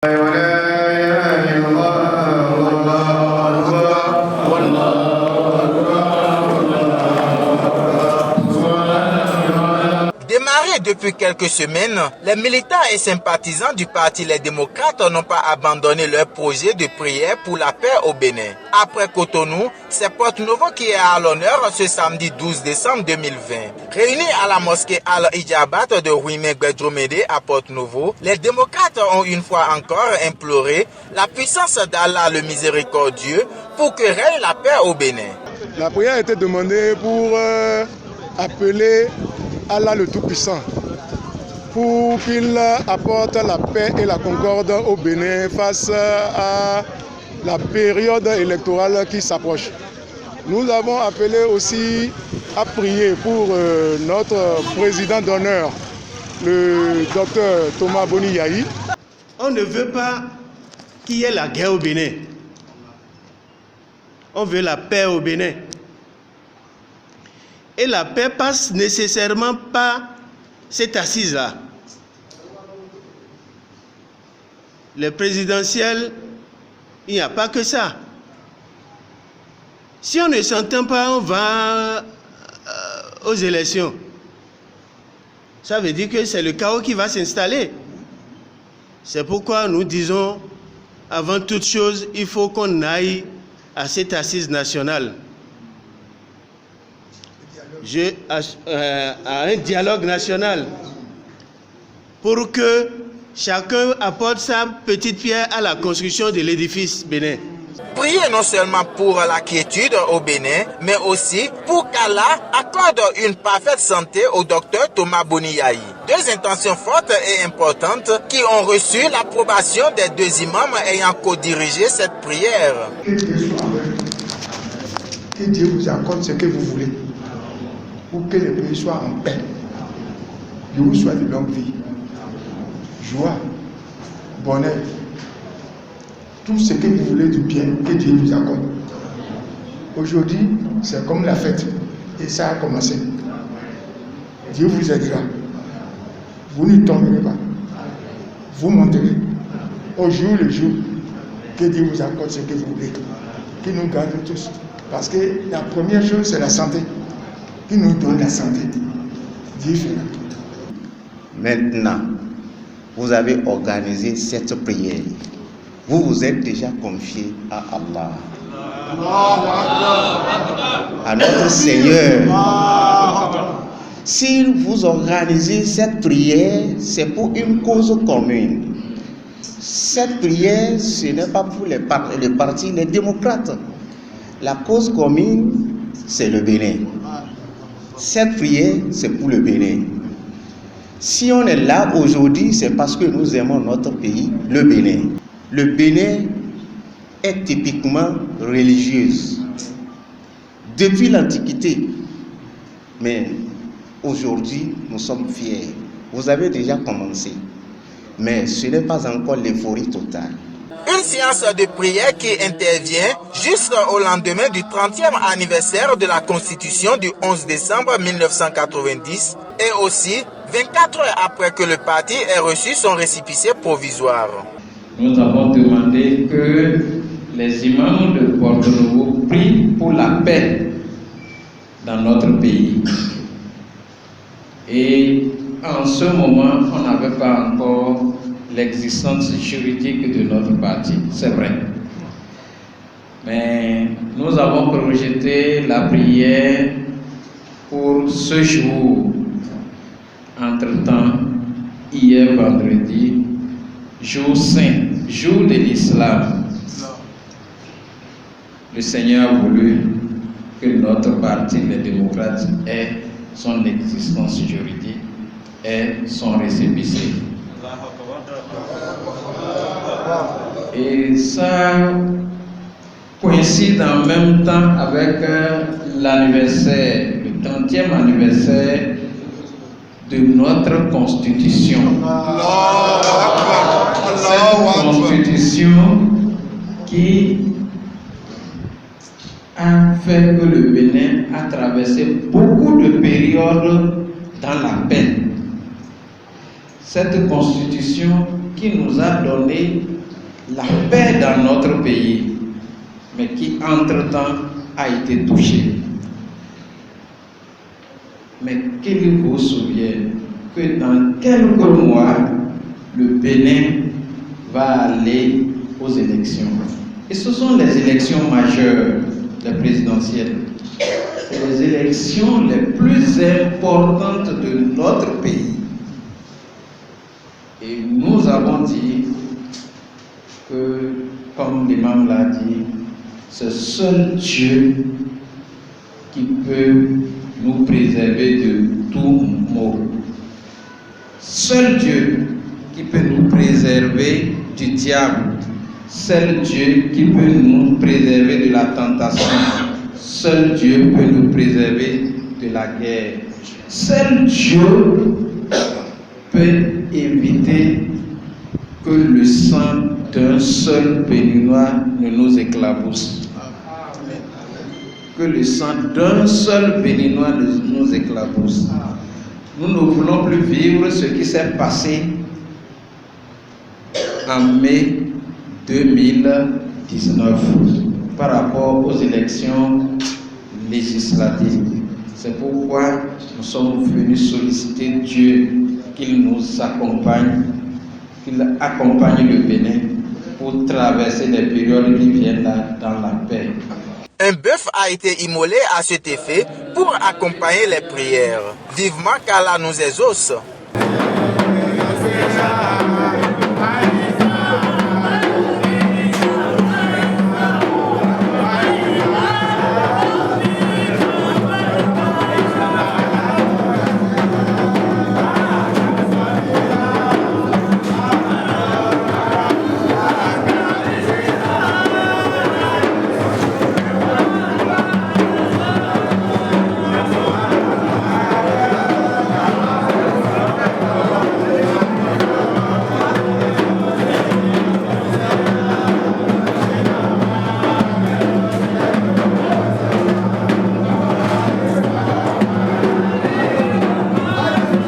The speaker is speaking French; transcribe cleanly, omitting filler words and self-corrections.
Démarré depuis quelques semaines, les militants et sympathisants du parti Les Démocrates n'ont pas abandonné leur projet de prière pour la paix au Bénin. Après Cotonou, c'est Porto Novo qui est à l'honneur ce samedi 12 décembre 2020. Réunis à la mosquée Al-Ijabat de Ouimet-Guedromede à Porto Novo, les démocrates ont une fois encore imploré la puissance d'Allah le miséricordieux pour que règne la paix au Bénin. La prière a été demandée pour appeler Allah le Tout-Puissant, pour qu'il apporte la paix et la concorde au Bénin face à la période électorale qui s'approche. Nous avons appelé aussi à prier pour notre président d'honneur, le docteur Thomas Boni Yahi. On ne veut pas qu'il y ait la guerre au Bénin. On veut la paix au Bénin. Et la paix passe nécessairement par cette assise-là. Le présidentiel, il n'y a pas que ça. Si on ne s'entend pas, on va aux élections. Ça veut dire que c'est le chaos qui va s'installer. C'est pourquoi nous disons, avant toute chose, il faut qu'on aille à cette assise nationale. À un dialogue national pour que chacun apporte sa petite pierre à la construction de l'édifice Bénin. Priez non seulement pour la quiétude au Bénin, mais aussi pour qu'Allah accorde une parfaite santé au docteur Thomas Boni Yahi. Deux intentions fortes et importantes qui ont reçu l'approbation des deux imams ayant co-dirigé cette prière. Que Dieu soit avec vous. Que Dieu vous accorde ce que vous voulez. Pour que le pays soit en paix. Je vous souhaite une longue vie, joie, bonheur, tout ce que vous voulez du bien, que Dieu vous accorde. Aujourd'hui, c'est comme la fête, et ça a commencé. Dieu vous aidera. Vous ne tomberez pas. Vous monterez. Au jour le jour, que Dieu vous accorde ce que vous voulez. Qu'il nous garde tous. Parce que la première chose, c'est la santé. Qui nous donne la santé. Dieu fait la tout. Maintenant, vous avez organisé cette prière. Vous vous êtes déjà confié à Allah, à notre Seigneur. Si vous organisez cette prière, c'est pour une cause commune. Cette prière, ce n'est pas pour les partis, les démocrates. La cause commune, c'est le Bénin. Cette prière, c'est pour le Bénin. Si on est là aujourd'hui, c'est parce que nous aimons notre pays, le Bénin. Le Bénin est typiquement religieuse depuis l'Antiquité. Mais aujourd'hui, nous sommes fiers. Vous avez déjà commencé, mais ce n'est pas encore l'euphorie totale. Une séance de prière qui intervient juste au lendemain du 30e anniversaire de la Constitution du 11 décembre 1990 et aussi 24 heures après que le parti ait reçu son récépissé provisoire. Nous avons demandé que les imams de Porto Novo prient pour la paix dans notre pays. Et en ce moment, on n'avait pas encore l'existence juridique de notre parti, c'est vrai. Mais nous avons projeté la prière pour ce jour. Entre-temps, hier vendredi, jour saint, jour de l'islam, le Seigneur a voulu que notre parti, les démocrates, ait son existence juridique et son récépissé. Et ça coïncide en même temps avec l'anniversaire, le 30e anniversaire de notre constitution. Cette constitution qui a fait que le Bénin a traversé beaucoup de périodes dans la paix. Cette constitution qui nous a donné la paix dans notre pays, mais qui entre-temps a été touchée. Mais qu'il vous souvienne que dans quelques mois, le Bénin va aller aux élections. Et ce sont les élections majeures, les présidentielles. C'est les élections les plus importantes de notre pays. Et nous avons dit que, comme l'imam l'a dit, c'est seul Dieu qui peut nous préserver de tout maux. Seul Dieu qui peut nous préserver du diable. Seul Dieu qui peut nous préserver de la tentation. Seul Dieu peut nous préserver de la guerre. Seul Dieu peut éviter que le sang d'un seul Béninois ne nous éclabousse. Que le sang d'un seul Béninois ne nous éclabousse. Nous ne voulons plus vivre ce qui s'est passé en mai 2019 par rapport aux élections législatives. C'est pourquoi nous sommes venus solliciter Dieu qu'il nous accompagne, qu'il accompagne le Bénin pour traverser les périodes qui viennent là dans la paix. Un bœuf a été immolé à cet effet pour accompagner les prières. Vivement qu'Allah nous exauce.